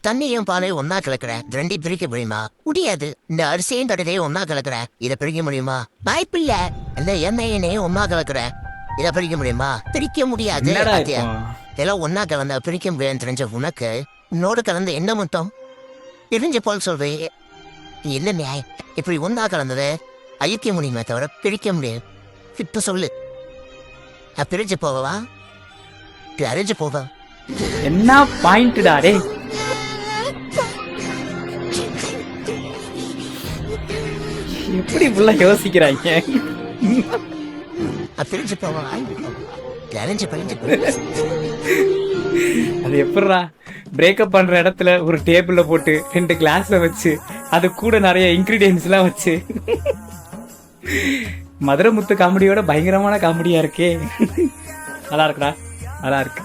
தண்ணியும் பாலையும் ஒன்னா கலக்குறேன், ரெண்டையும் பிரிக்க முடியுமா? முடியாது. இந்த அரிசியும் கடலையும் ஒன்னா கலக்குறேன், இதை பிரிக்க முடியுமா? வாய்ப்பில்ல. இந்த எண்ணெயினையும் ஒன்னா கலக்குறேன், இதை பிரிக்க முடியுமா? பிரிக்க முடியாது. என்னடா பாத்தியா? இப்போ? இதெல்லாம் ஒன்னா கலந்தா பிரிக்க முடியாதுன்னு தெரிஞ்ச உனக்கு உன்னோட கலந்து என்ன மொத்தம் பிரிஞ்ச போல் சொல்றேன். இல்லைங்க, இப்படி ஒன்னா கலந்தது அழிக்க முடியுமே தவிர பிரிக்க முடியாது. இப்ப சொல்லு, பிரிஞ்சு போவா அரைஞ்சு போவா? என்ன பாயிண்ட்டா டே? எப்படி புள்ள யோசிக்கிறாங்க? பிரிஞ்சு போவா அரைஞ்சு பிரிஞ்சு. அது எப்படிடா பிரேக்கப் பண்ற இடத்துல ஒரு டேபிள்ல போட்டு 2 கிளாஸ்ல வச்சு அது கூட நிறைய இன்கிரீடியன்ஸ் எல்லாம் வச்சு மதுரை முத்து காமெடியோட பயங்கரமான காமெடியா இருக்கே. நல்லா இருக்குடா, நல்லா இருக்கு.